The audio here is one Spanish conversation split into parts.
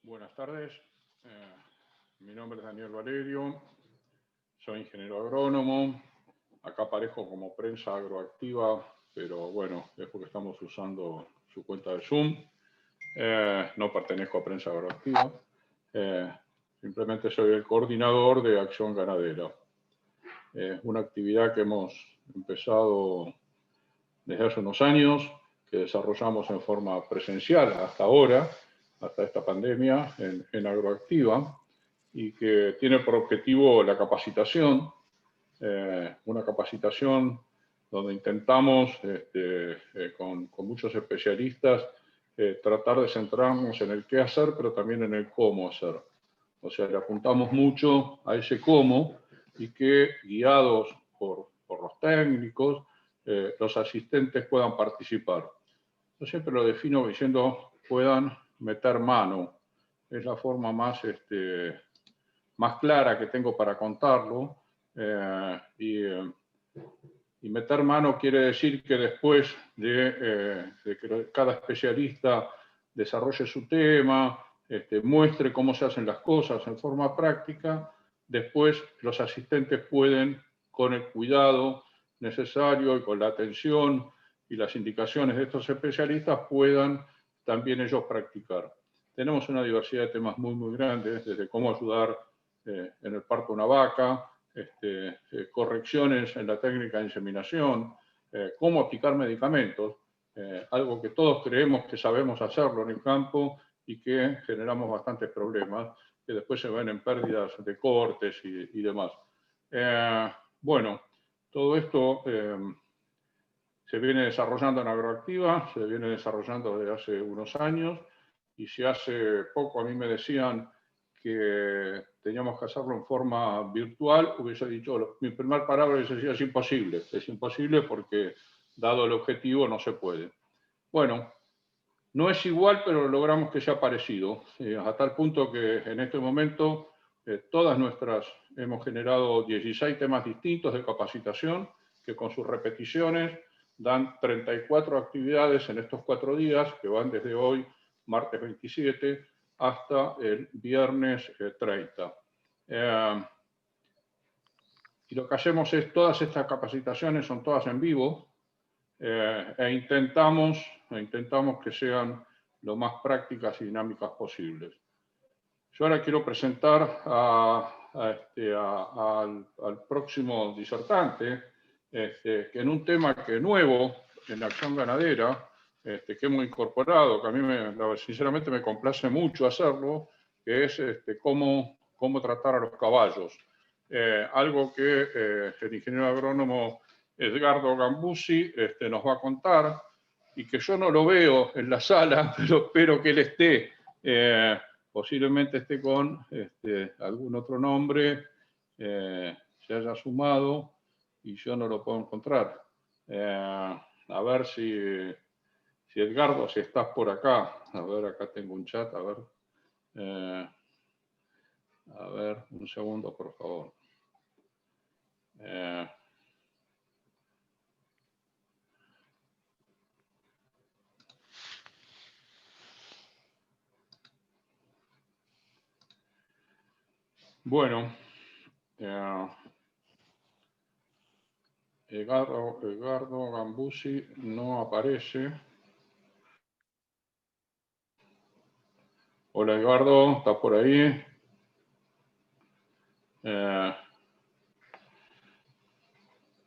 Buenas tardes, mi nombre es Daniel Valerio, soy ingeniero agrónomo, acá aparezco como prensa agroactiva, pero bueno, es porque estamos usando su cuenta de Zoom. No pertenezco a prensa agroactiva, simplemente soy el coordinador de Acción Ganadera. Una actividad que hemos empezado desde hace unos años, que desarrollamos en forma presencial hasta ahora, hasta esta pandemia, en Agroactiva, y que tiene por objetivo la capacitación, una capacitación donde intentamos, con muchos especialistas, tratar de centrarnos en el qué hacer, pero también en el cómo hacer. O sea, le apuntamos mucho a ese cómo y que, guiados por los técnicos, los asistentes puedan participar. Yo siempre lo defino diciendo puedan meter mano. Es la forma más clara que tengo para contarlo. Y meter mano quiere decir que después de que cada especialista desarrolle su tema, muestre cómo se hacen las cosas en forma práctica, después los asistentes pueden, con el cuidado necesario y con la atención y las indicaciones de estos especialistas, puedan también ellos practicar. Tenemos una diversidad de temas muy grandes, desde cómo ayudar en el parto de una vaca, correcciones en la técnica de inseminación, cómo aplicar medicamentos, algo que todos creemos que sabemos hacerlo en el campo y que generamos bastantes problemas, que después se ven en pérdidas de cortes y demás. Bueno, todo esto se viene desarrollando en Agroactiva, se viene desarrollando desde hace unos años, y si hace poco a mí me decían que teníamos que hacerlo en forma virtual, hubiese dicho, mi primer palabra decía, es imposible porque dado el objetivo no se puede. Bueno, no es igual, pero logramos que sea parecido, a tal punto que en este momento hemos generado 16 temas distintos de capacitación, que con sus repeticiones dan 34 actividades en estos 4 días, que van desde hoy, martes 27, hasta el viernes 30. Y lo que hacemos es, todas estas capacitaciones son todas en vivo, e intentamos que sean lo más prácticas y dinámicas posibles. Yo ahora quiero presentar al próximo disertante, que en un tema que es nuevo en la Acción Ganadera, que hemos incorporado, que a mí sinceramente me complace mucho hacerlo, que es cómo tratar a los caballos. Algo que el ingeniero agrónomo Edgardo Gambusi nos va a contar, y que yo no lo veo en la sala, pero espero que él esté. Posiblemente esté con algún otro nombre, se haya sumado y yo no lo puedo encontrar. A ver si Edgardo, si estás por acá. A ver, acá tengo un chat, a ver, un segundo, por favor. Bueno, Edgardo Gambusi no aparece. Hola Edgardo, ¿estás por ahí?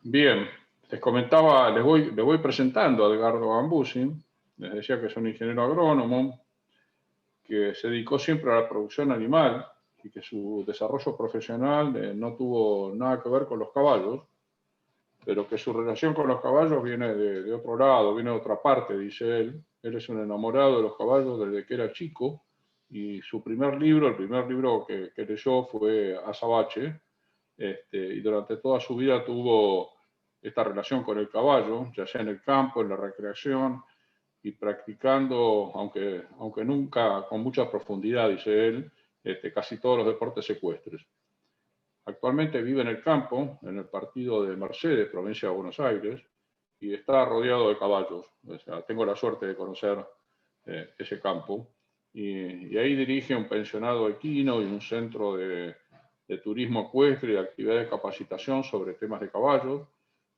Bien, les comentaba, les voy presentando a Edgardo Gambusi. Les decía que es un ingeniero agrónomo que se dedicó siempre a la producción animal y que su desarrollo profesional no tuvo nada que ver con los caballos, pero que su relación con los caballos viene de otro lado, viene de otra parte, dice él. Él es un enamorado de los caballos desde que era chico, y su primer libro, el primer libro que leyó fue Azabache, y durante toda su vida tuvo esta relación con el caballo, ya sea en el campo, en la recreación, y practicando, aunque nunca con mucha profundidad, dice él, casi todos los deportes ecuestres. Actualmente vive en el campo, en el partido de Mercedes, provincia de Buenos Aires, y está rodeado de caballos. O sea, tengo la suerte de conocer ese campo. y ahí dirige un pensionado equino y un centro de turismo ecuestre y actividades de capacitación sobre temas de caballos.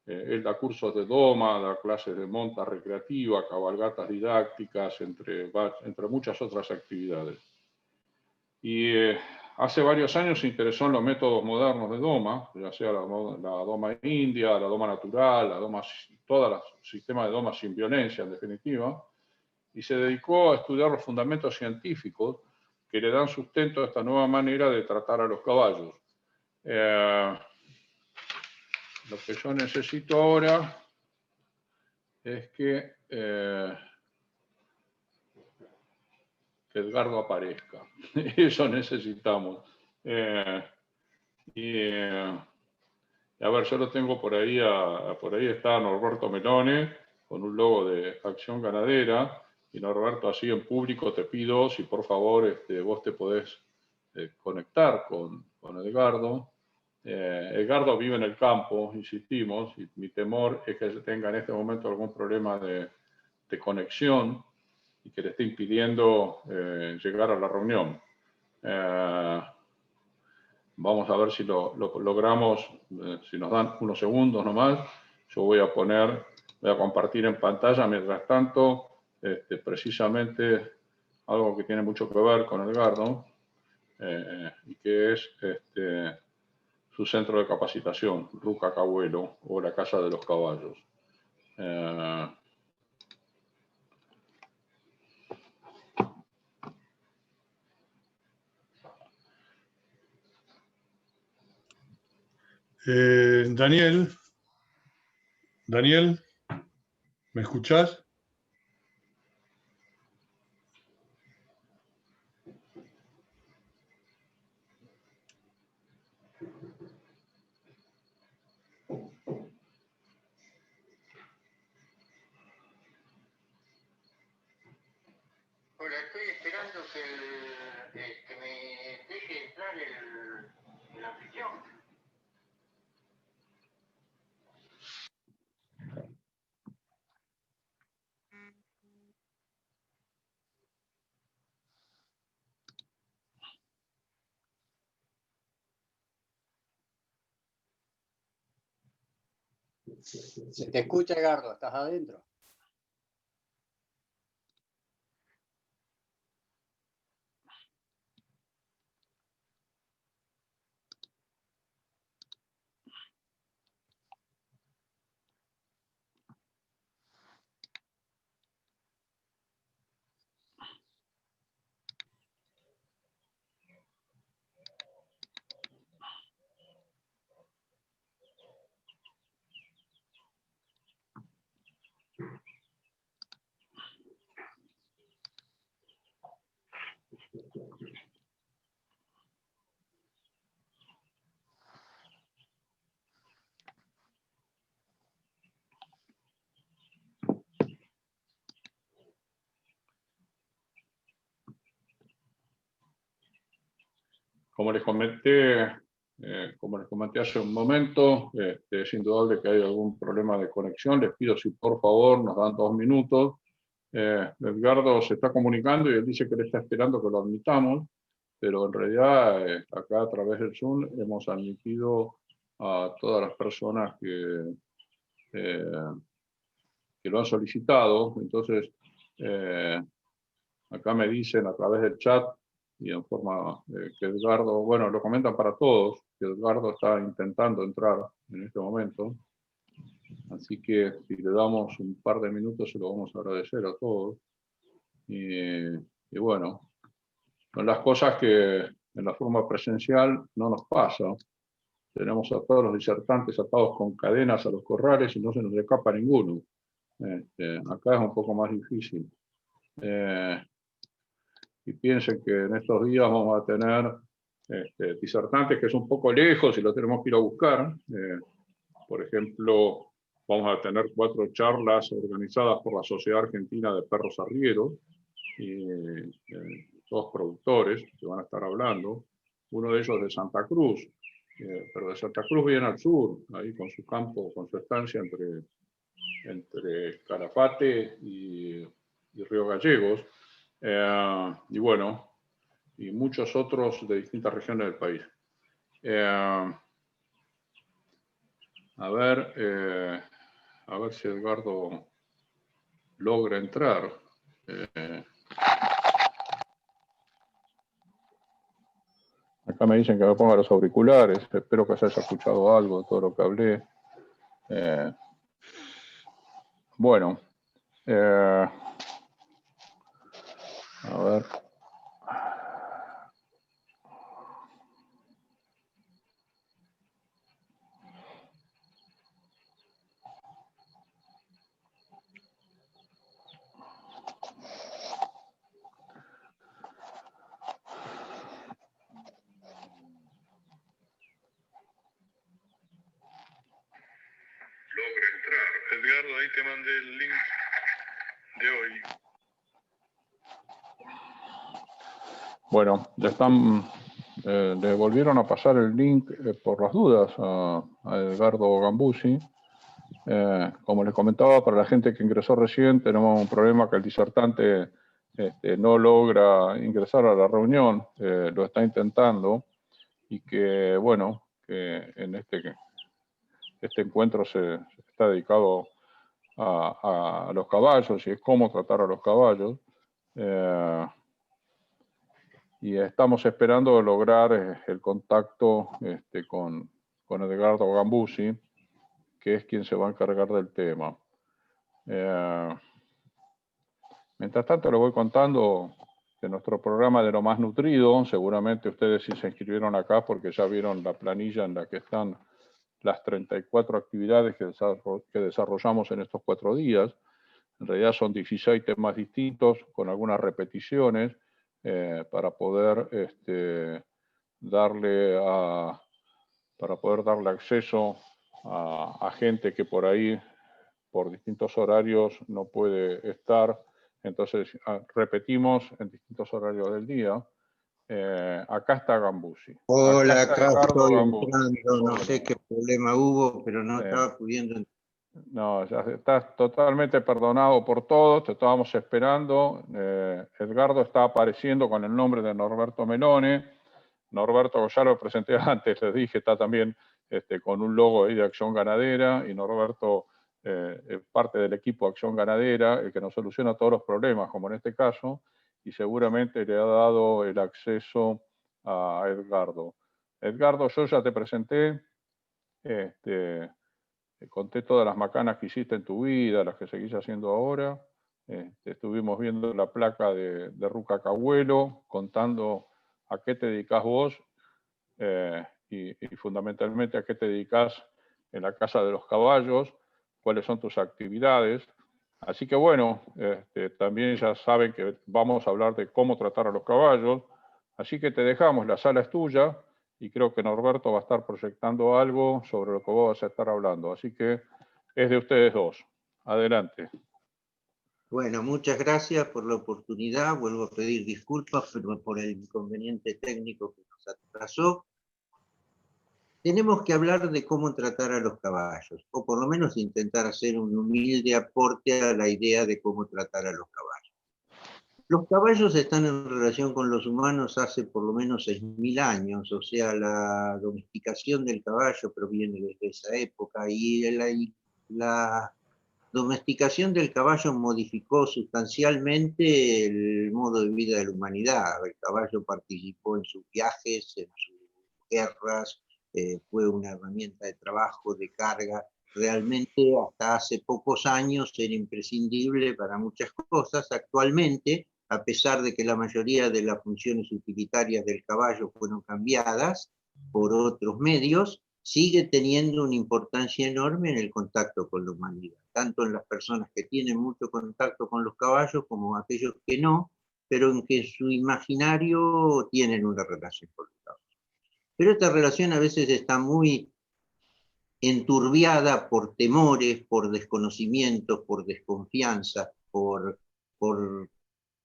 Él da cursos de doma, da clases de monta recreativa, cabalgatas didácticas, entre muchas otras actividades. Y hace varios años se interesó en los métodos modernos de doma, ya sea la doma india, la doma natural, todo el sistema de doma sin violencia, en definitiva, y se dedicó a estudiar los fundamentos científicos que le dan sustento a esta nueva manera de tratar a los caballos. Lo que yo necesito ahora es que Edgardo aparezca. Eso necesitamos. A ver, yo lo tengo por ahí está Norberto Melone, con un logo de Acción Ganadera. Y Norberto, así en público te pido si por favor vos te podés conectar con Edgardo. Edgardo vive en el campo, insistimos, y mi temor es que tenga en este momento algún problema de conexión y que le esté impidiendo llegar a la reunión. Vamos a ver si lo logramos, si nos dan unos segundos nomás. Yo voy a compartir en pantalla, mientras tanto, precisamente algo que tiene mucho que ver con Edgardo, y que es su centro de capacitación, Ruca Cabuelo, o la Casa de los Caballos. Daniel, ¿me escuchás? Hola, estoy esperando que me deje entrar el anfitrión. Se te escucha, Edgardo, ¿estás adentro? Como les comenté hace un momento, es indudable que hay algún problema de conexión. Les pido si por favor nos dan 2 minutos. Edgardo se está comunicando y él dice que le está esperando que lo admitamos, pero en realidad acá a través del Zoom hemos admitido a todas las personas que lo han solicitado. Entonces, acá me dicen a través del chat y en forma que Edgardo, bueno, lo comentan para todos, que Edgardo está intentando entrar en este momento. Así que si le damos un par de minutos se lo vamos a agradecer a todos. Y bueno, son las cosas que en la forma presencial no nos pasa. Tenemos a todos los disertantes atados con cadenas a los corrales y no se nos escapa ninguno. Acá es un poco más difícil. Y piensen que en estos días vamos a tener disertantes que es un poco lejos y los tenemos que ir a buscar. Por ejemplo, vamos a tener 4 charlas organizadas por la Sociedad Argentina de Perros Arrieros, y 2 productores que van a estar hablando. Uno de ellos de Santa Cruz, pero de Santa Cruz bien al sur, ahí con su campo, con su estancia entre Calafate y Río Gallegos. y bueno, y muchos otros de distintas regiones del país. A ver si Edgardo logra entrar. Acá me dicen que me ponga los auriculares. Espero que se haya escuchado algo de todo lo que hablé. Bueno, a ver. Logra entrar. Edgardo, ahí te mandé el link de hoy. Bueno, ya están, le volvieron a pasar el link por las dudas a Edgardo Gambussi. Como les comentaba, para la gente que ingresó recién, tenemos un problema que el disertante no logra ingresar a la reunión, lo está intentando, y que, bueno, que en este encuentro se está dedicado a los caballos y es cómo tratar a los caballos. Y estamos esperando lograr el contacto con Edgardo Gambussi, que es quien se va a encargar del tema. Mientras tanto, les voy contando de nuestro programa de lo más nutrido. Seguramente ustedes sí se inscribieron acá porque ya vieron la planilla en la que están las 34 actividades que desarrollamos en estos 4 días. En realidad son 16 temas distintos, con algunas repeticiones, para poder darle acceso a gente que por ahí, por distintos horarios, no puede estar. Entonces, repetimos en distintos horarios del día. Acá está Gambussi. Hola, acá estoy Gambussi. entrando, no sé qué problema hubo, pero no estaba pudiendo entrar. No, ya estás totalmente perdonado por todos, te estábamos esperando. Edgardo está apareciendo con el nombre de Norberto Melone. Norberto, ya lo presenté antes, les dije, está también con un logo ahí de Acción Ganadera, y Norberto es parte del equipo Acción Ganadera, el que nos soluciona todos los problemas, como en este caso, y seguramente le ha dado el acceso a Edgardo. Edgardo, yo ya te presenté, te conté todas las macanas que hiciste en tu vida, las que seguís haciendo ahora. Estuvimos viendo la placa de Ruca Cahuelo, contando a qué te dedicás vos y fundamentalmente a qué te dedicás en la Casa de los Caballos, cuáles son tus actividades. Así que bueno, también ya saben que vamos a hablar de cómo tratar a los caballos. Así que te dejamos, la sala es tuya. Y creo que Norberto va a estar proyectando algo sobre lo que vos vas a estar hablando. Así que es de ustedes dos. Adelante. Bueno, muchas gracias por la oportunidad. Vuelvo a pedir disculpas por el inconveniente técnico que nos atrasó. Tenemos que hablar de cómo tratar a los caballos, o por lo menos intentar hacer un humilde aporte a la idea de cómo tratar a los caballos. Los caballos están en relación con los humanos hace por lo menos 6.000 años, o sea, la domesticación del caballo proviene desde esa época, y la domesticación del caballo modificó sustancialmente el modo de vida de la humanidad. El caballo participó en sus viajes, en sus guerras, fue una herramienta de trabajo, de carga. Realmente hasta hace pocos años era imprescindible para muchas cosas. Actualmente, a pesar de que la mayoría de las funciones utilitarias del caballo fueron cambiadas por otros medios, sigue teniendo una importancia enorme en el contacto con la humanidad, tanto en las personas que tienen mucho contacto con los caballos como aquellos que no, pero en que su imaginario tienen una relación con los caballos. Pero esta relación a veces está muy enturbiada por temores, por desconocimientos, por desconfianza, por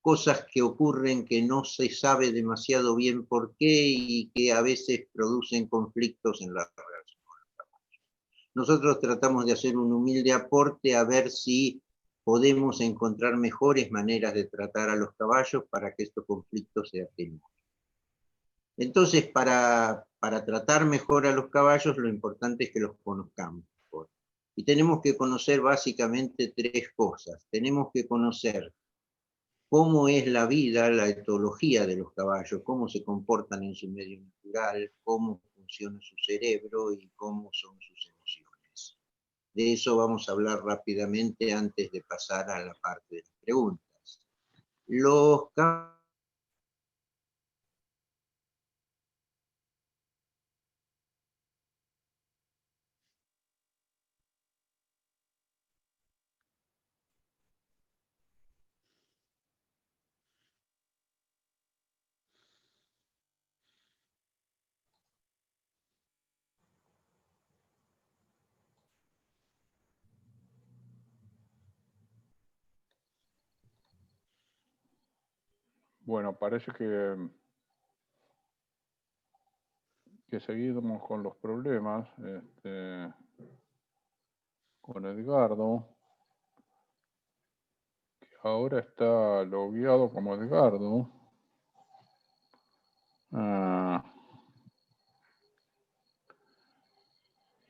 cosas que ocurren que no se sabe demasiado bien por qué y que a veces producen conflictos en la relación con los caballos. Nosotros tratamos de hacer un humilde aporte a ver si podemos encontrar mejores maneras de tratar a los caballos para que estos conflictos se atenúen. Entonces, para tratar mejor a los caballos, lo importante es que los conozcamos mejor. Y tenemos que conocer básicamente 3 cosas. Tenemos que conocer cómo es la vida, la etología de los caballos, cómo se comportan en su medio natural, cómo funciona su cerebro y cómo son sus emociones. De eso vamos a hablar rápidamente antes de pasar a la parte de las preguntas. Los caballos Bueno, parece que seguimos con los problemas con Edgardo, que ahora está logueado como Edgardo.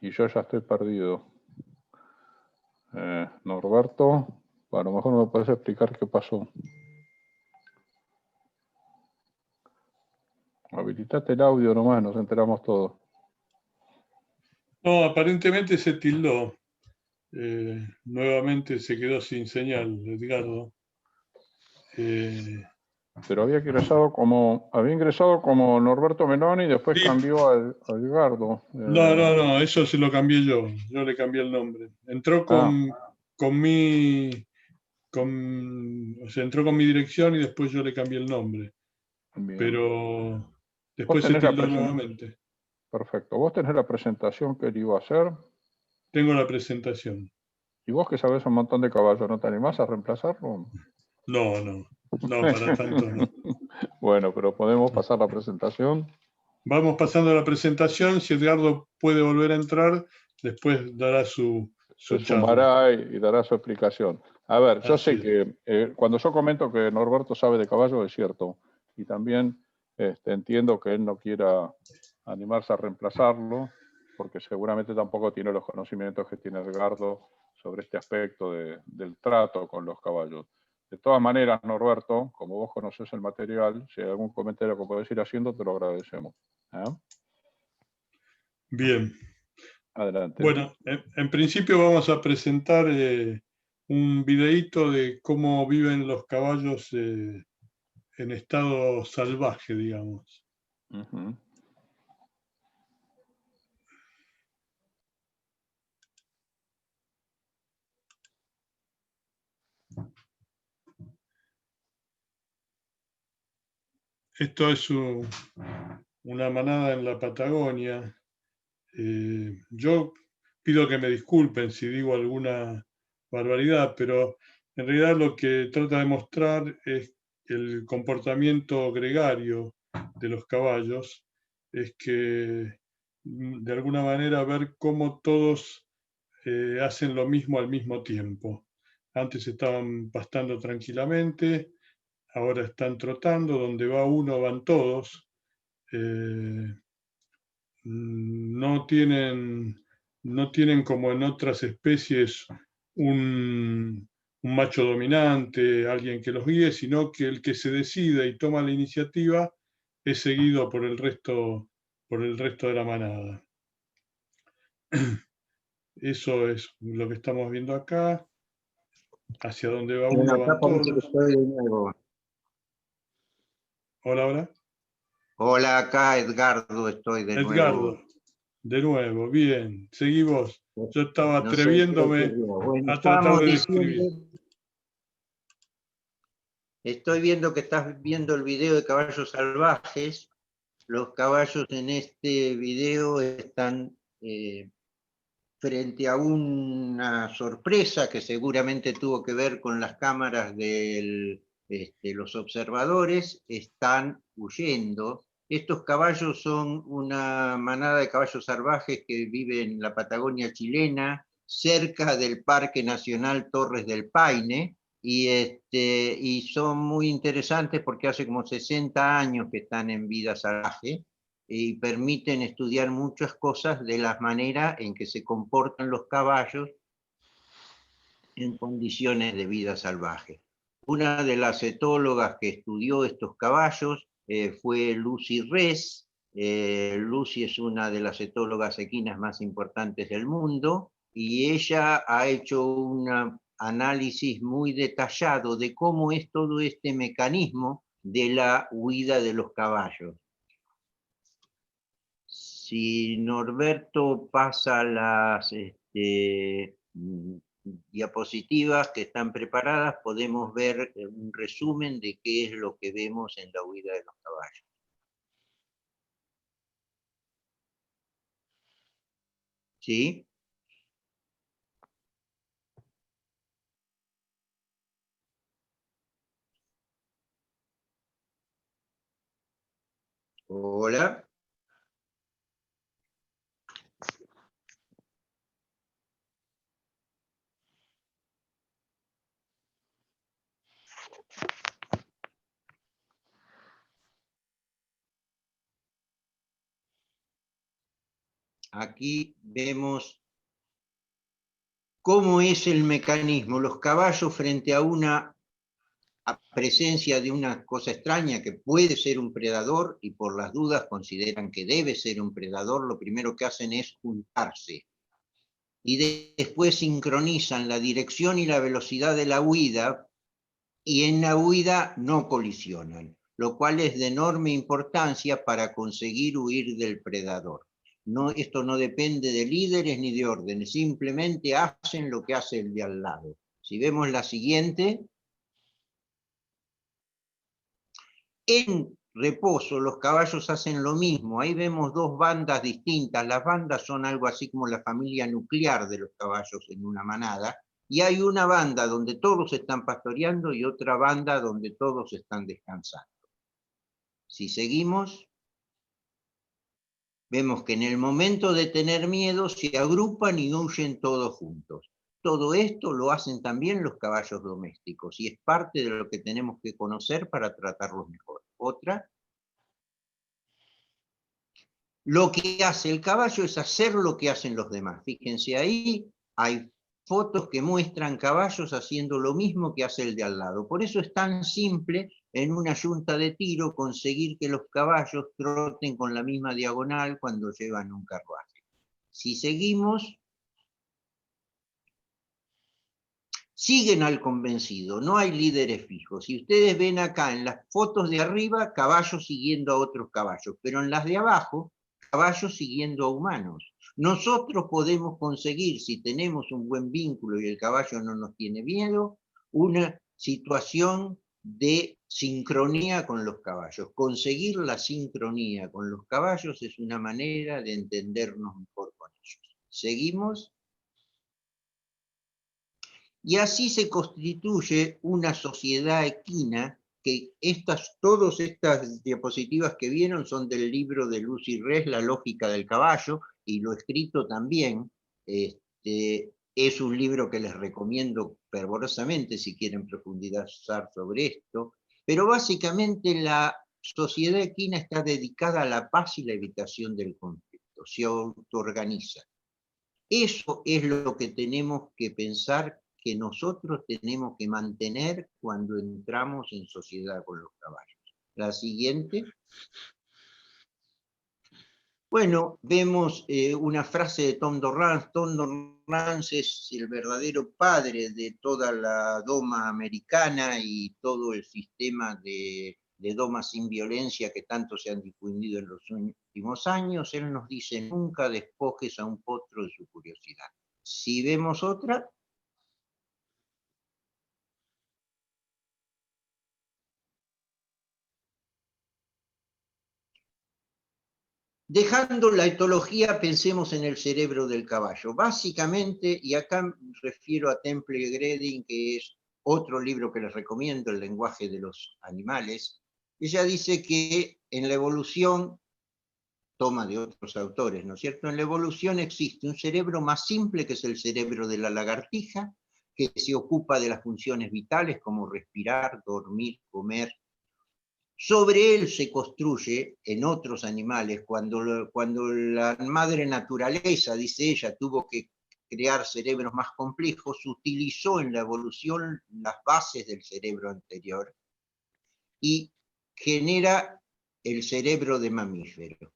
Y yo ya estoy perdido. Norberto, a lo mejor me puedes explicar qué pasó. Habilitate el audio nomás, nos enteramos todos. No, aparentemente se tildó. Nuevamente se quedó sin señal, Edgardo. Pero había ingresado como Norberto Meloni y después Sí. cambió a Edgardo. No, eso se lo cambié yo. Yo le cambié el nombre. Entró entró con mi dirección y después yo le cambié el nombre. Bien. Pero después se tildó nuevamente. Perfecto. ¿Vos tenés la presentación que él iba a hacer? Tengo la presentación. ¿Y vos que sabés un montón de caballos, no te animás a reemplazarlo? No, para tanto no. Bueno, pero podemos pasar la presentación. Vamos pasando a la presentación. Si Edgardo puede volver a entrar, después dará se sumará y dará su explicación. A ver, yo sé que cuando yo comento que Norberto sabe de caballos es cierto. Y también entiendo que él no quiera animarse a reemplazarlo, porque seguramente tampoco tiene los conocimientos que tiene Edgardo sobre este aspecto del trato con los caballos. De todas maneras, Norberto, como vos conocés el material, si hay algún comentario que podés ir haciendo, te lo agradecemos. Bien. Adelante. Bueno, en principio vamos a presentar un videíto de cómo viven los caballos en estado salvaje, digamos. Uh-huh. Esto es una manada en la Patagonia. Yo pido que me disculpen si digo alguna barbaridad, pero en realidad lo que trata de mostrar es el comportamiento gregario de los caballos, es que de alguna manera ver cómo todos hacen lo mismo al mismo tiempo. Antes estaban pastando tranquilamente, ahora están trotando, donde va uno van todos. No tienen como en otras especies un macho dominante, alguien que los guíe, sino que el que se decide y toma la iniciativa es seguido por el resto de la manada. Eso es lo que estamos viendo acá. Hacia dónde va uno van todos. Estoy de nuevo. Hola. Hola, acá Edgardo, estoy de nuevo. Edgardo, de nuevo, bien, seguí vos. Yo estaba atreviéndome a tratar de describir. Estoy viendo que estás viendo el video de caballos salvajes. Los caballos en este video están frente a una sorpresa que seguramente tuvo que ver con las cámaras de los observadores. Están huyendo. Estos caballos son una manada de caballos salvajes que viven en la Patagonia chilena, cerca del Parque Nacional Torres del Paine, y son muy interesantes porque hace como 60 años que están en vida salvaje y permiten estudiar muchas cosas de la manera en que se comportan los caballos en condiciones de vida salvaje. Una de las etólogas que estudió estos caballos fue Lucy Res. Lucy es una de las etólogas equinas más importantes del mundo y ella ha hecho un análisis muy detallado de cómo es todo este mecanismo de la huida de los caballos. Si Norberto pasa las diapositivas que están preparadas, podemos ver un resumen de qué es lo que vemos en la huida de los caballos. ¿Sí? Hola. Aquí vemos cómo es el mecanismo. Los caballos frente a una presencia de una cosa extraña que puede ser un predador y por las dudas consideran que debe ser un predador, lo primero que hacen es juntarse. Y después sincronizan la dirección y la velocidad de la huida y en la huida no colisionan, lo cual es de enorme importancia para conseguir huir del predador. No, esto no depende de líderes ni de órdenes, simplemente hacen lo que hace el de al lado. Si vemos la siguiente, en reposo los caballos hacen lo mismo, ahí vemos dos bandas distintas, las bandas son algo así como la familia nuclear de los caballos en una manada, y hay una banda donde todos están pastoreando y otra banda donde todos están descansando. Si seguimos, vemos que en el momento de tener miedo se agrupan y huyen todos juntos. Todo esto lo hacen también los caballos domésticos y es parte de lo que tenemos que conocer para tratarlos mejor. Otra. Lo que hace el caballo es hacer lo que hacen los demás. Fíjense ahí, hay fotos que muestran caballos haciendo lo mismo que hace el de al lado. Por eso es tan simple en una yunta de tiro conseguir que los caballos troten con la misma diagonal cuando llevan un carruaje. Si seguimos, siguen al convencido, no hay líderes fijos. Si ustedes ven acá en las fotos de arriba, caballos siguiendo a otros caballos, pero en las de abajo, caballos siguiendo a humanos. Nosotros podemos conseguir, si tenemos un buen vínculo y el caballo no nos tiene miedo, una situación de sincronía con los caballos. Conseguir la sincronía con los caballos es una manera de entendernos mejor con ellos. ¿Seguimos? Y así se constituye una sociedad equina, que todas estas diapositivas que vieron son del libro de Lucy Res, La lógica del caballo, y lo escrito también. Es un libro que les recomiendo fervorosamente si quieren profundizar sobre esto, pero básicamente la sociedad equina está dedicada a la paz y la evitación del conflicto, se autoorganiza. Eso es lo que tenemos que pensar que nosotros tenemos que mantener cuando entramos en sociedad con los caballos. La siguiente. Bueno, vemos una frase de Tom Dorrance. Tom Dorrance es el verdadero padre de toda la doma americana y todo el sistema de doma sin violencia que tanto se han difundido en los últimos años. Él nos dice, nunca despojes a un potro de su curiosidad. Si vemos otra. Dejando la etología, pensemos en el cerebro del caballo. Básicamente, y acá me refiero a Temple Grandin, que es otro libro que les recomiendo, El lenguaje de los animales, ella dice que en la evolución toma de otros autores, ¿no es cierto? En la evolución existe un cerebro más simple, que es el cerebro de la lagartija, que se ocupa de las funciones vitales como respirar, dormir, comer. Sobre él se construye en otros animales, cuando la madre naturaleza, dice ella, tuvo que crear cerebros más complejos, utilizó en la evolución las bases del cerebro anterior y genera el cerebro de mamífero,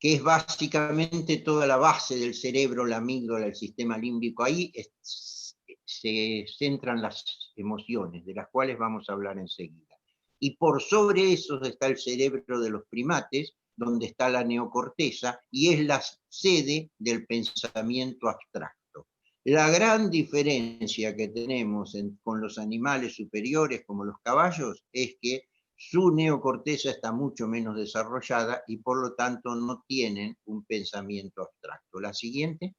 que es básicamente toda la base del cerebro, la amígdala, el sistema límbico. Ahí se centran las emociones, de las cuales vamos a hablar enseguida. Y por sobre eso está el cerebro de los primates, donde está la neocorteza, y es la sede del pensamiento abstracto. La gran diferencia que tenemos con los animales superiores, como los caballos, es que su neocorteza está mucho menos desarrollada y por lo tanto no tienen un pensamiento abstracto. La siguiente.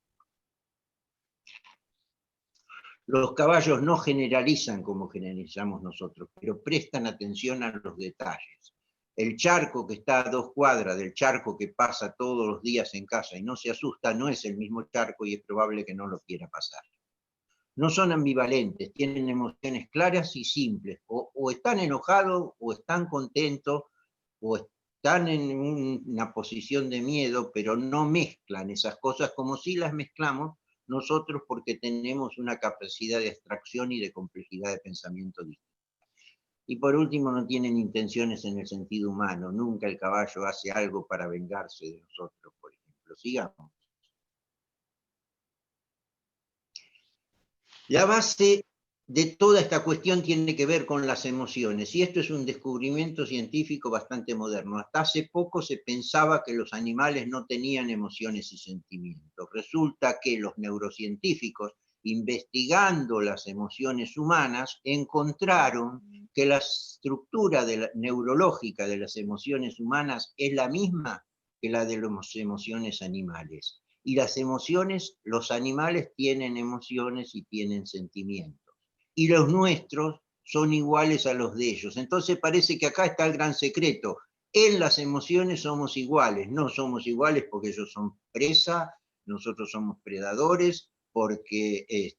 Los caballos no generalizan como generalizamos nosotros, pero prestan atención a los detalles. El charco que está a 2 cuadras del charco que pasa todos los días en casa y no se asusta, no es el mismo charco y es probable que no lo quiera pasar. No son ambivalentes, tienen emociones claras y simples, o están enojados, o están contentos, o están en una posición de miedo, pero no mezclan esas cosas como si las mezclamos nosotros, porque tenemos una capacidad de abstracción y de complejidad de pensamiento distinta. Y por último, no tienen intenciones en el sentido humano. Nunca el caballo hace algo para vengarse de nosotros, por ejemplo. Sigamos. La base de toda esta cuestión tiene que ver con las emociones, y esto es un descubrimiento científico bastante moderno. Hasta hace poco se pensaba que los animales no tenían emociones y sentimientos. Resulta que los neurocientíficos, investigando las emociones humanas, encontraron que la estructura neurológica de las emociones humanas es la misma que la de las emociones animales. Y las emociones, los animales tienen emociones y tienen sentimientos. Y los nuestros son iguales a los de ellos. Entonces parece que acá está el gran secreto. En las emociones somos iguales. No somos iguales porque ellos son presa, nosotros somos predadores, porque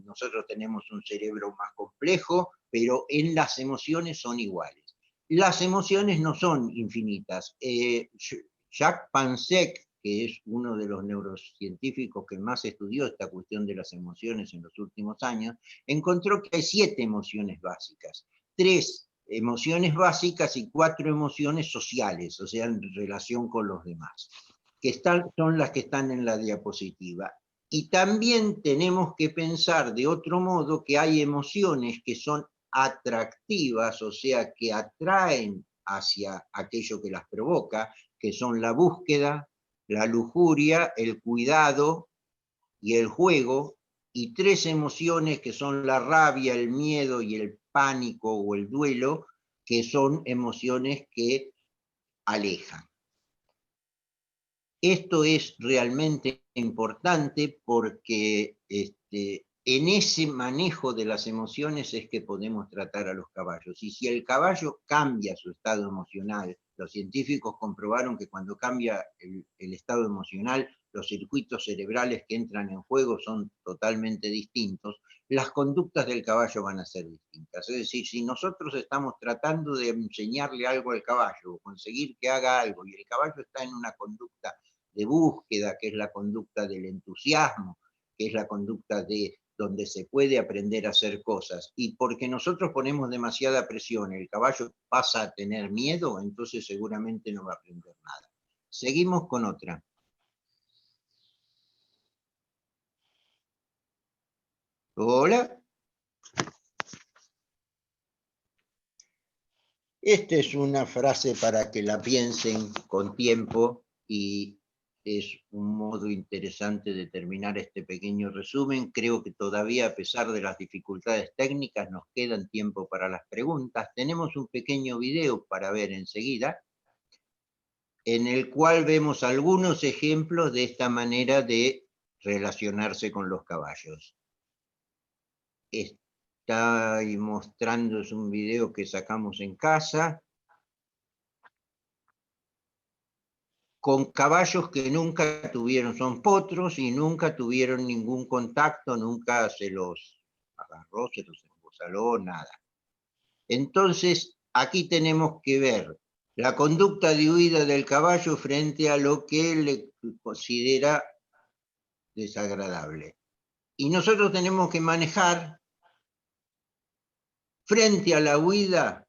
nosotros tenemos un cerebro más complejo, pero en las emociones son iguales. Las emociones no son infinitas. Jacques Pansec, que es uno de los neurocientíficos que más estudió esta cuestión de las emociones en los últimos años, encontró que hay 7 emociones básicas, 3 emociones básicas y 4 emociones sociales, o sea, en relación con los demás, que son las que están en la diapositiva. Y también tenemos que pensar de otro modo que hay emociones que son atractivas, o sea, que atraen hacia aquello que las provoca, que son la búsqueda, la lujuria, el cuidado y el juego, y 3 emociones que son la rabia, el miedo y el pánico o el duelo, que son emociones que alejan. Esto es realmente importante porque en ese manejo de las emociones es que podemos tratar a los caballos. Y si el caballo cambia su estado emocional, los científicos comprobaron que cuando cambia el estado emocional, los circuitos cerebrales que entran en juego son totalmente distintos, las conductas del caballo van a ser distintas. Es decir, si nosotros estamos tratando de enseñarle algo al caballo, o conseguir que haga algo, y el caballo está en una conducta de búsqueda, que es la conducta del entusiasmo, que es la conducta de donde se puede aprender a hacer cosas, y porque nosotros ponemos demasiada presión, el caballo pasa a tener miedo, entonces seguramente no va a aprender nada. Seguimos con otra. Hola. Esta es una frase para que la piensen con tiempo y es un modo interesante de terminar este pequeño resumen. Creo que todavía, a pesar de las dificultades técnicas, nos quedan tiempo para las preguntas. Tenemos un pequeño video para ver enseguida, en el cual vemos algunos ejemplos de esta manera de relacionarse con los caballos. Está ahí mostrando, es un video que sacamos en casa. con caballos que nunca tuvieron, son potros y nunca tuvieron ningún contacto, nunca se los agarró, se los embosaló, nada. Entonces, aquí tenemos que ver la conducta de huida del caballo frente a lo que él le considera desagradable. Y nosotros tenemos que manejar, frente a la huida,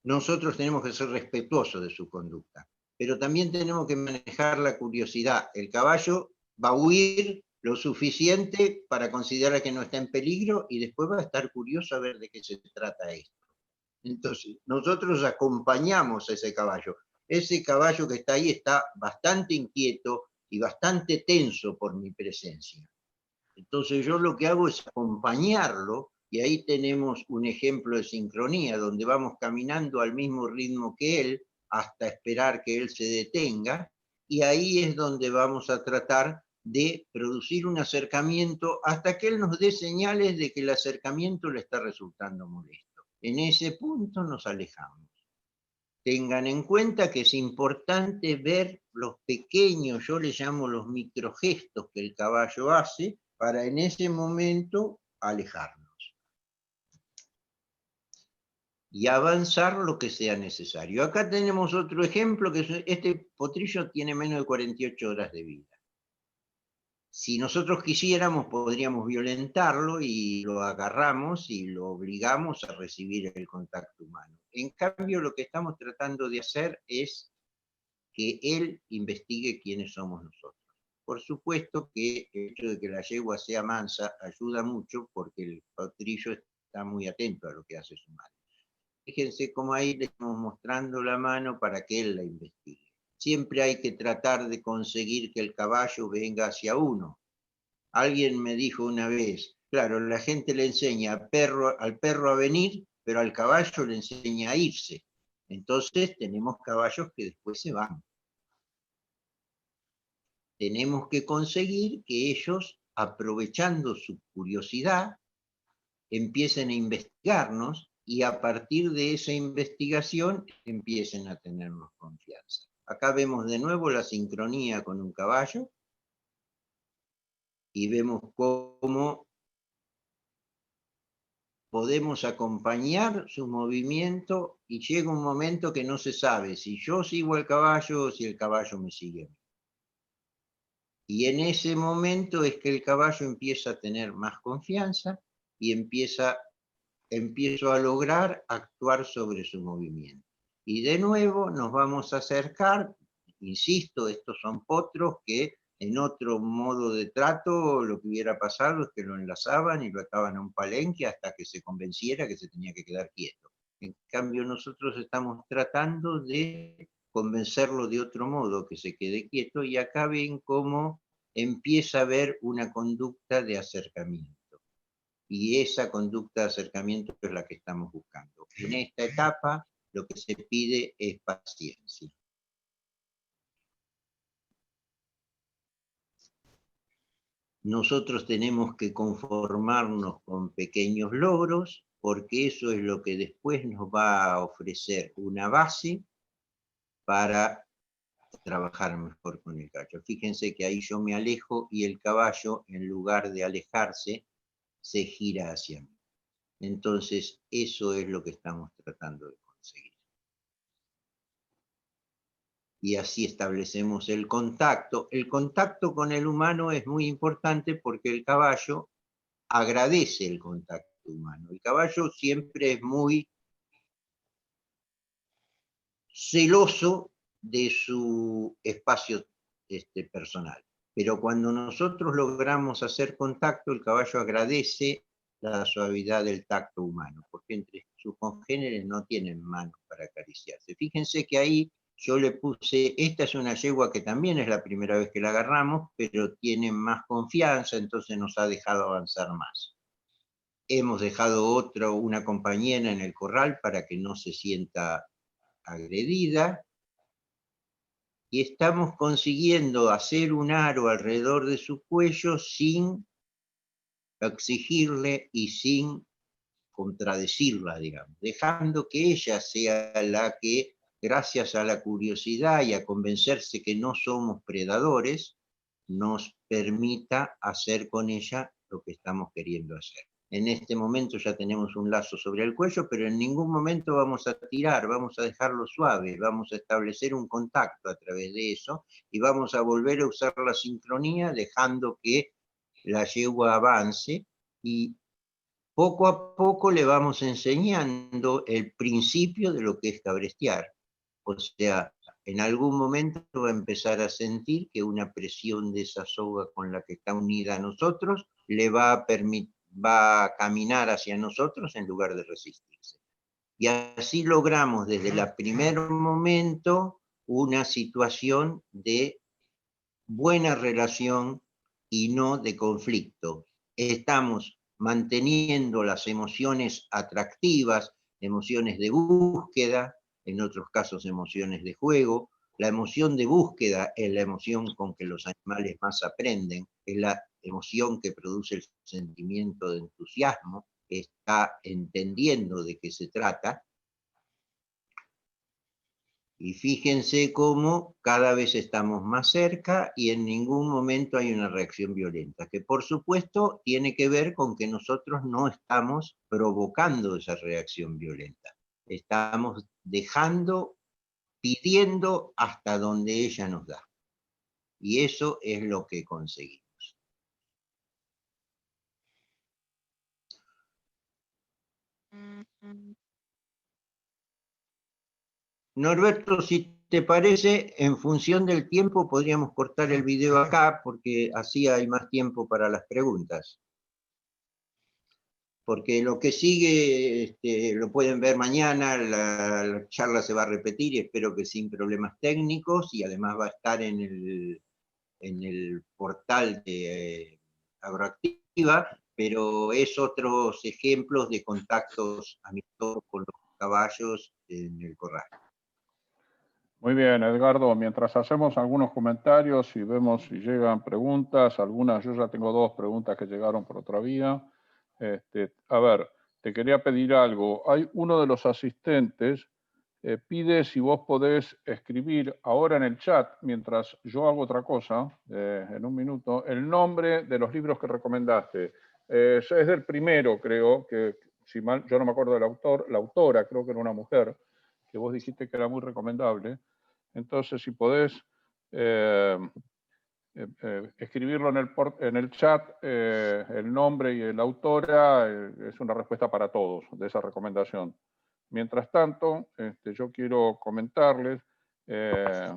nosotros tenemos que ser respetuosos de su conducta, pero también tenemos que manejar la curiosidad. El caballo va a huir lo suficiente para considerar que no está en peligro y después va a estar curioso a ver de qué se trata esto. Entonces, nosotros acompañamos a ese caballo. Ese caballo que está ahí está bastante inquieto y bastante tenso por mi presencia. Entonces yo lo que hago es acompañarlo, y ahí tenemos un ejemplo de sincronía, donde vamos caminando al mismo ritmo que él, hasta esperar que él se detenga, y ahí es donde vamos a tratar de producir un acercamiento hasta que él nos dé señales de que el acercamiento le está resultando molesto. En ese punto nos alejamos. Tengan en cuenta que es importante ver los pequeños, yo les llamo los microgestos que el caballo hace, para en ese momento alejarnos y avanzar lo que sea necesario. Acá tenemos otro ejemplo, que este potrillo tiene menos de 48 horas de vida. Si nosotros quisiéramos, podríamos violentarlo y lo agarramos y lo obligamos a recibir el contacto humano. En cambio, lo que estamos tratando de hacer es que él investigue quiénes somos nosotros. Por supuesto que el hecho de que la yegua sea mansa ayuda mucho porque el potrillo está muy atento a lo que hace su madre. Fíjense cómo ahí le estamos mostrando la mano para que él la investigue. Siempre hay que tratar de conseguir que el caballo venga hacia uno. Alguien me dijo una vez, claro, la gente le enseña al perro a venir, pero al caballo le enseña a irse. Entonces tenemos caballos que después se van. Tenemos que conseguir que ellos, aprovechando su curiosidad, empiecen a investigarnos y a partir de esa investigación empiecen a tenernos confianza. Acá vemos de nuevo la sincronía con un caballo y vemos cómo podemos acompañar su movimiento y llega un momento que no se sabe si yo sigo al caballo o si el caballo me sigue a mí. Y en ese momento es que el caballo empieza a tener más confianza y empiezo a lograr actuar sobre su movimiento. Y de nuevo nos vamos a acercar, insisto, estos son potros que en otro modo de trato lo que hubiera pasado es que lo enlazaban y lo ataban a un palenque hasta que se convenciera que se tenía que quedar quieto. En cambio nosotros estamos tratando de convencerlo de otro modo, que se quede quieto, y acá ven cómo empieza a haber una conducta de acercamiento. Y esa conducta de acercamiento es la que estamos buscando. En esta etapa lo que se pide es paciencia. Nosotros tenemos que conformarnos con pequeños logros, porque eso es lo que después nos va a ofrecer una base para trabajar mejor con el caballo. Fíjense que ahí yo me alejo y el caballo, en lugar de alejarse, se gira hacia mí. Entonces, eso es lo que estamos tratando de conseguir. Y así establecemos el contacto. El contacto con el humano es muy importante porque el caballo agradece el contacto humano. El caballo siempre es muy celoso de su espacio personal. Pero cuando nosotros logramos hacer contacto, el caballo agradece la suavidad del tacto humano, porque entre sus congéneres no tienen manos para acariciarse. Fíjense que ahí yo le puse, esta es una yegua que también es la primera vez que la agarramos, pero tiene más confianza, entonces nos ha dejado avanzar más. Hemos dejado una compañera en el corral para que no se sienta agredida, y estamos consiguiendo hacer un aro alrededor de su cuello sin exigirle y sin contradecirla, digamos, dejando que ella sea la que gracias a la curiosidad y a convencerse que no somos predadores, nos permita hacer con ella lo que estamos queriendo hacer. En este momento ya tenemos un lazo sobre el cuello, pero en ningún momento vamos a tirar, vamos a dejarlo suave, vamos a establecer un contacto a través de eso y vamos a volver a usar la sincronía dejando que la yegua avance y poco a poco le vamos enseñando el principio de lo que es cabrestear. O sea, en algún momento va a empezar a sentir que una presión de esa soga con la que está unida a nosotros le va a caminar hacia nosotros en lugar de resistirse. Y así logramos desde el primer momento una situación de buena relación y no de conflicto. Estamos manteniendo las emociones atractivas, emociones de búsqueda, en otros casos emociones de juego. La emoción de búsqueda es la emoción con que los animales más aprenden, es la emoción que produce el sentimiento de entusiasmo, está entendiendo de qué se trata. Y fíjense cómo cada vez estamos más cerca y en ningún momento hay una reacción violenta, que por supuesto tiene que ver con que nosotros no estamos provocando esa reacción violenta. Estamos dejando, pidiendo hasta donde ella nos da. Y eso es lo que conseguimos. Norberto, si te parece, en función del tiempo podríamos cortar el video acá, porque así hay más tiempo para las preguntas. Porque lo que sigue lo pueden ver mañana, la charla se va a repetir y espero que sin problemas técnicos, y además va a estar en el portal de Agroactiva, pero es otros ejemplos de contactos amistosos con los caballos en el corral. Muy bien, Edgardo, mientras hacemos algunos comentarios y vemos si llegan preguntas, algunas, yo ya tengo 2 preguntas que llegaron por otra vía. A ver, te quería pedir algo. Hay uno de los asistentes, pide si vos podés escribir ahora en el chat, mientras yo hago otra cosa, en un minuto, el nombre de los libros que recomendaste. Es del primero, creo, que si mal, yo no me acuerdo del autor, la autora creo que era una mujer, que vos dijiste que era muy recomendable. Entonces, si podés escribirlo en el chat, el nombre y la autora, es una respuesta para todos de esa recomendación. Mientras tanto, yo quiero comentarles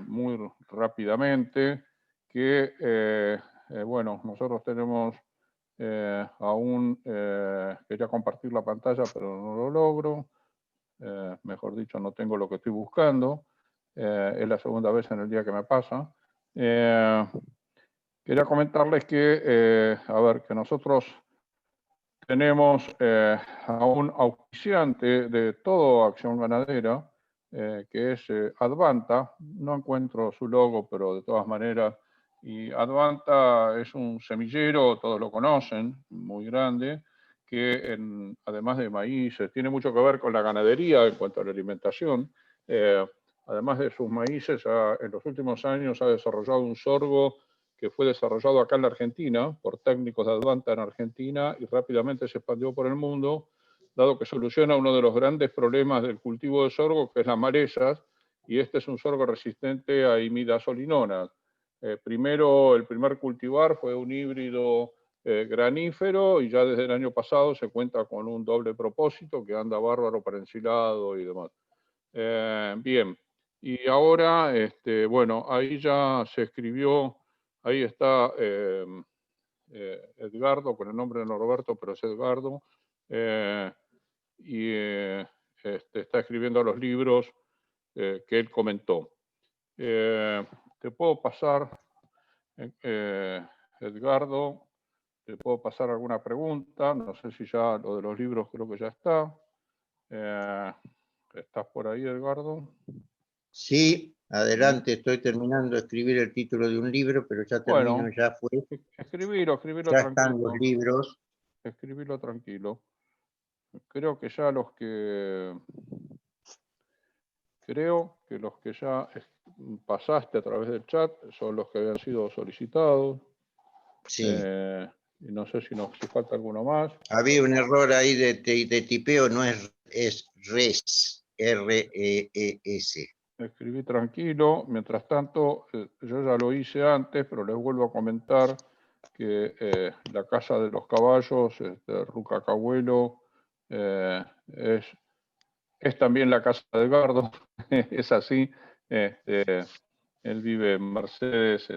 muy rápidamente que, bueno, nosotros tenemos aún, quería compartir la pantalla, pero no lo logro. Mejor dicho, no tengo lo que estoy buscando. Es la segunda vez en el día que me pasa. Quería comentarles que, a ver, que nosotros tenemos a un auspiciante de toda Acción Ganadera, que es Advanta. No encuentro su logo, pero de todas maneras. Y Advanta es un semillero, todos lo conocen, muy grande, que además de maíces, tiene mucho que ver con la ganadería en cuanto a la alimentación. Además de sus maíces, en los últimos años ha desarrollado un sorgo que fue desarrollado acá en la Argentina por técnicos de Advanta en Argentina y rápidamente se expandió por el mundo, dado que soluciona uno de los grandes problemas del cultivo de sorgo, que es las malezas, y este es un sorgo resistente a imidazolinonas. Primero, el primer cultivar fue un híbrido granífero y ya desde el año pasado se cuenta con un doble propósito que anda bárbaro para ensilado y demás. Bien, y ahora, bueno, ahí ya se escribió. Ahí está Edgardo, con el nombre de Norberto, pero es Edgardo, y está escribiendo los libros que él comentó. Te puedo pasar, Edgardo, te puedo pasar alguna pregunta, no sé si ya lo de los libros creo que ya está. ¿Estás por ahí, Edgardo? Sí, adelante, estoy terminando de escribir el título de un libro, pero ya termino, Bueno, ya fue. escribilo Ya están tranquilo. los libros. Escribilo tranquilo. Creo que ya los que creo que los que ya pasaste a través del chat son los que habían sido solicitados. Sí. Y no sé si falta alguno más. Había un error ahí de tipeo, no es RES, R-E-E-S. Escribí tranquilo. Mientras tanto, yo ya lo hice antes, pero les vuelvo a comentar que la Casa de los Caballos, Rucacahuelo, es también la casa de Edgardo, es así. Él vive en Mercedes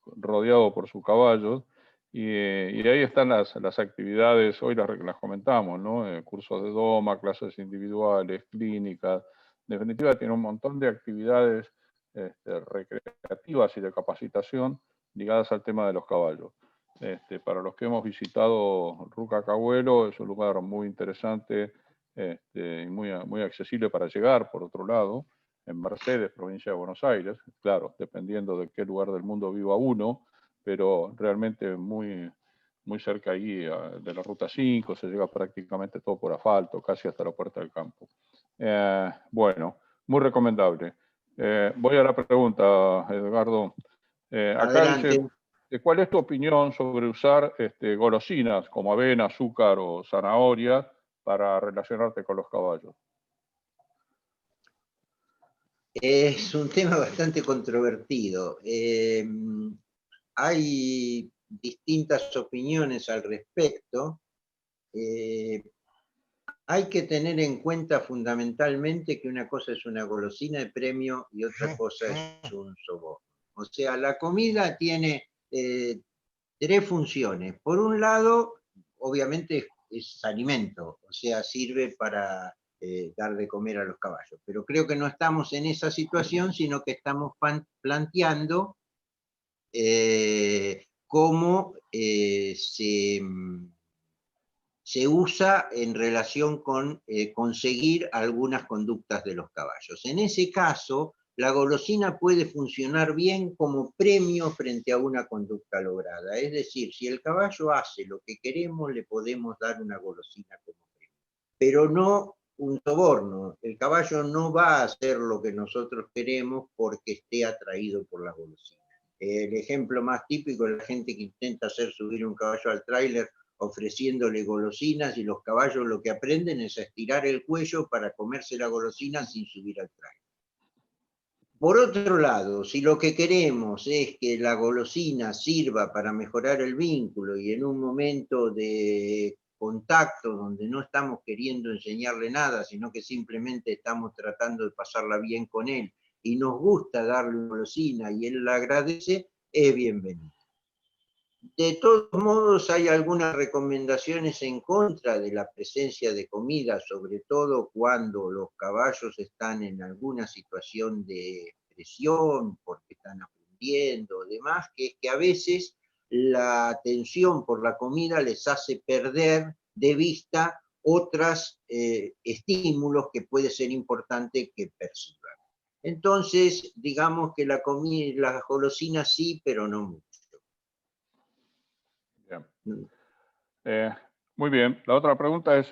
rodeado por sus caballos, y ahí están las actividades, hoy las comentamos, ¿no? Cursos de doma, clases individuales, clínicas. En definitiva, tiene un montón de actividades recreativas y de capacitación ligadas al tema de los caballos. Para los que hemos visitado Rucacahuelo, es un lugar muy interesante, y muy accesible para llegar, por otro lado, en Mercedes, provincia de Buenos Aires, claro, dependiendo de qué lugar del mundo viva uno, pero realmente muy cerca ahí de la Ruta 5, se llega prácticamente todo por asfalto, casi hasta la Puerta del Campo. Bueno, muy recomendable. Voy a la pregunta, Edgardo. Acá dice, ¿cuál es tu opinión sobre usar golosinas como avena, azúcar o zanahoria para relacionarte con los caballos? Es un tema bastante controvertido. Hay distintas opiniones al respecto. Hay que tener en cuenta fundamentalmente que una cosa es una golosina de premio y otra cosa es un soborno. O sea, la comida tiene 3 funciones. Por un lado, obviamente es alimento, o sea, sirve para dar de comer a los caballos. Pero creo que no estamos en esa situación, sino que estamos planteando cómo se usa en relación con conseguir algunas conductas de los caballos. En ese caso, la golosina puede funcionar bien como premio frente a una conducta lograda. Es decir, si el caballo hace lo que queremos, le podemos dar una golosina como premio. Pero no un soborno. El caballo no va a hacer lo que nosotros queremos porque esté atraído por la golosina. El ejemplo más típico es la gente que intenta hacer subir un caballo al tráiler ofreciéndole golosinas, y los caballos lo que aprenden es a estirar el cuello para comerse la golosina sin subir al tráiler. Por otro lado, si lo que queremos es que la golosina sirva para mejorar el vínculo y en un momento de contacto donde no estamos queriendo enseñarle nada, sino que simplemente estamos tratando de pasarla bien con él y nos gusta darle golosina y él la agradece, es bienvenido. De todos modos, hay algunas recomendaciones en contra de la presencia de comida, sobre todo cuando los caballos están en alguna situación de presión, porque están aprendiendo o demás, que es que a veces la atención por la comida les hace perder de vista otros estímulos que puede ser importante que perciban. Entonces, digamos que la comida, las golosinas sí, pero no mucho. Muy bien. La otra pregunta es,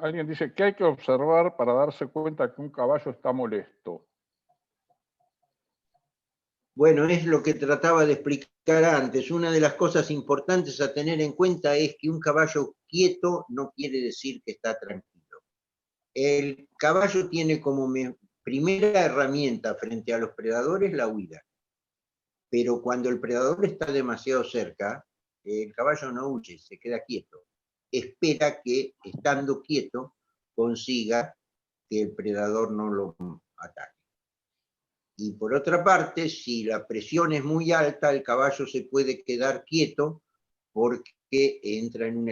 alguien dice, ¿qué hay que observar para darse cuenta que un caballo está molesto? Bueno, es lo que trataba de explicar antes. Una de las cosas importantes a tener en cuenta es que un caballo quieto no quiere decir que está tranquilo. El caballo tiene como primera herramienta frente a los predadores la huida. Pero cuando el predador está demasiado cerca, el caballo no huye, se queda quieto. Espera que, estando quieto, consiga que el predador no lo ataque. Y por otra parte, si la presión es muy alta, el caballo se puede quedar quieto porque entra en un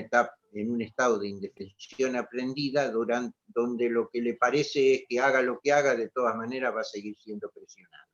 estado de indefensión aprendida, donde lo que le parece es que haga lo que haga, de todas maneras va a seguir siendo presionado.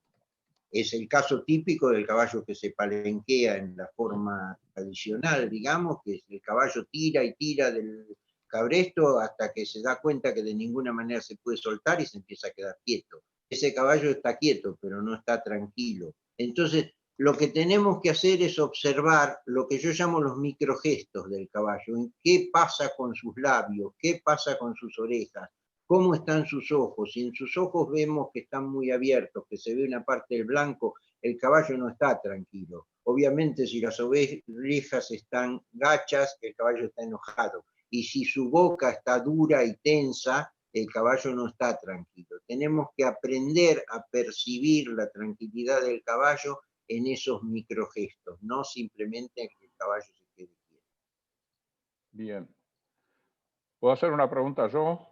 Es el caso típico del caballo que se palenquea en la forma tradicional, digamos, que el caballo tira y tira del cabresto hasta que se da cuenta que de ninguna manera se puede soltar y se empieza a quedar quieto. Ese caballo está quieto, pero no está tranquilo. Entonces, lo que tenemos que hacer es observar lo que yo llamo los microgestos del caballo, en qué pasa con sus labios, qué pasa con sus orejas, cómo están sus ojos. Si en sus ojos vemos que están muy abiertos, que se ve una parte del blanco, el caballo no está tranquilo. Obviamente, si las orejas están gachas, el caballo está enojado. Y si su boca está dura y tensa, el caballo no está tranquilo. Tenemos que aprender a percibir la tranquilidad del caballo en esos microgestos, no simplemente en que el caballo se quede quieto. Bien. ¿Puedo hacer una pregunta yo?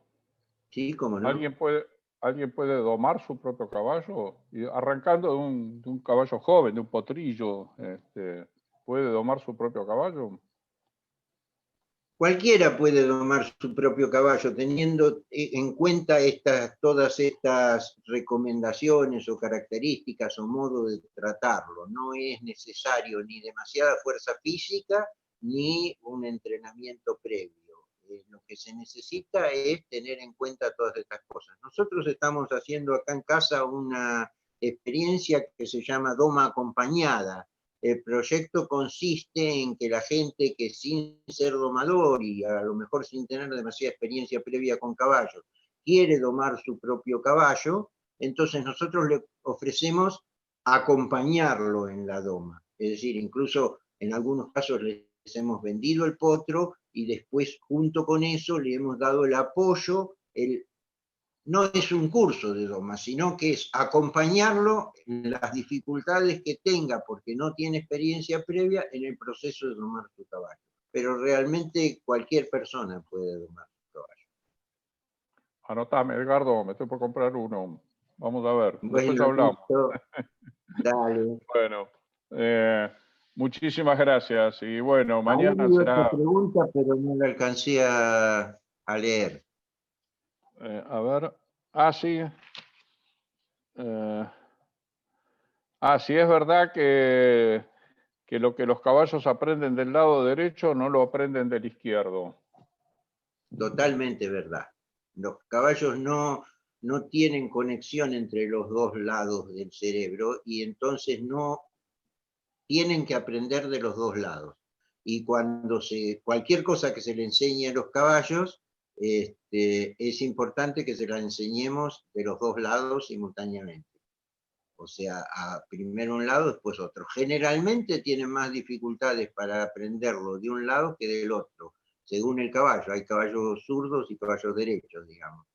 Sí, cómo no. ¿Alguien puede domar su propio caballo? Y arrancando de un caballo joven, de un potrillo, ¿puede domar su propio caballo? Cualquiera puede domar su propio caballo, teniendo en cuenta todas estas recomendaciones o características o modo de tratarlo. No es necesario ni demasiada fuerza física ni un entrenamiento previo. Lo que se necesita es tener en cuenta todas estas cosas. Nosotros estamos haciendo acá en casa una experiencia que se llama doma acompañada. El proyecto consiste en que la gente que sin ser domador y a lo mejor sin tener demasiada experiencia previa con caballos, quiere domar su propio caballo, entonces nosotros le ofrecemos acompañarlo en la doma. Es decir, incluso en algunos casos les hemos vendido el potro y después junto con eso le hemos dado el apoyo, no es un curso de doma, sino que es acompañarlo en las dificultades que tenga, porque no tiene experiencia previa en el proceso de domar su caballo. Pero realmente cualquier persona puede domar su caballo. Anotame, Edgardo, me estoy por comprar uno. Vamos a ver, después Bueno, hablamos. listo. Dale. Bueno, muchísimas gracias. Y bueno, mañana Ahí será... otra pregunta, pero no la alcancé a leer. a ver. Sí. Sí, es verdad que lo que los caballos aprenden del lado derecho no lo aprenden del izquierdo. Totalmente verdad. Los caballos no tienen conexión entre los dos lados del cerebro y entonces no tienen que aprender de los dos lados. Y cualquier cosa que se le enseñe a los caballos, es importante que se la enseñemos de los dos lados simultáneamente. O sea, primero un lado, después otro. Generalmente tienen más dificultades para aprenderlo de un lado que del otro, según el caballo. Hay caballos zurdos y caballos derechos, digamos.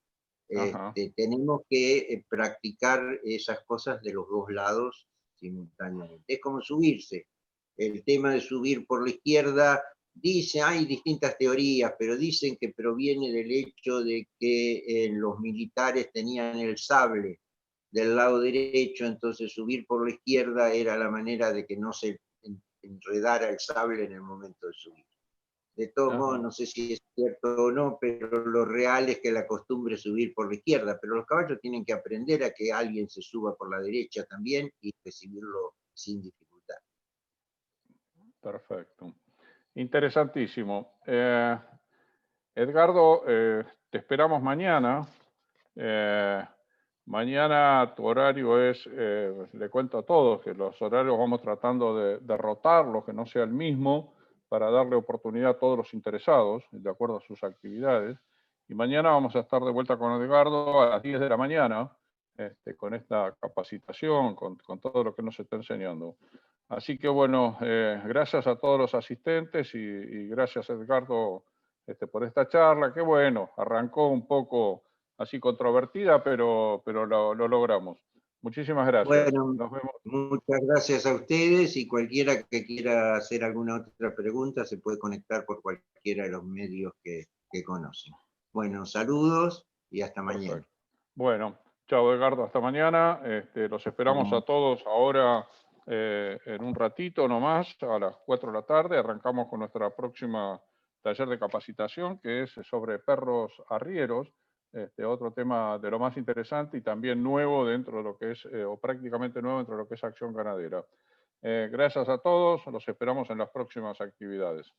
Tenemos que practicar esas cosas de los dos lados simultáneamente. Es como subirse. El tema de subir por la izquierda, hay distintas teorías, pero dicen que proviene del hecho de que los militares tenían el sable del lado derecho, entonces subir por la izquierda era la manera de que no se enredara el sable en el momento de subir. De todos modos, no sé si es cierto o no, pero lo real es que la costumbre es subir por la izquierda, pero los caballos tienen que aprender a que alguien se suba por la derecha también y recibirlo sin dificultad. Perfecto. Interesantísimo. Edgardo, te esperamos mañana. Mañana tu horario es, le cuento a todos que los horarios vamos tratando de rotarlos, que no sea el mismo, para darle oportunidad a todos los interesados, de acuerdo a sus actividades. Y mañana vamos a estar de vuelta con Edgardo a las 10 de la mañana, con esta capacitación, con todo lo que nos está enseñando. Así que bueno, gracias a todos los asistentes y gracias Edgardo por esta charla, que bueno, arrancó un poco así controvertida, pero lo logramos. Muchísimas gracias. Bueno, Nos vemos. muchas gracias a ustedes y cualquiera que quiera hacer alguna otra pregunta se puede conectar por cualquiera de los medios que conocen. Bueno, saludos y hasta mañana. Perfecto. Bueno, chao Edgardo, hasta mañana. Los esperamos a todos ahora en un ratito nomás, a las 4 de la tarde. Arrancamos con nuestra próxima taller de capacitación, que es sobre perros arrieros. Otro tema de lo más interesante y también nuevo dentro de lo que es, o prácticamente nuevo dentro de lo que es acción ganadera. Gracias a todos, los esperamos en las próximas actividades.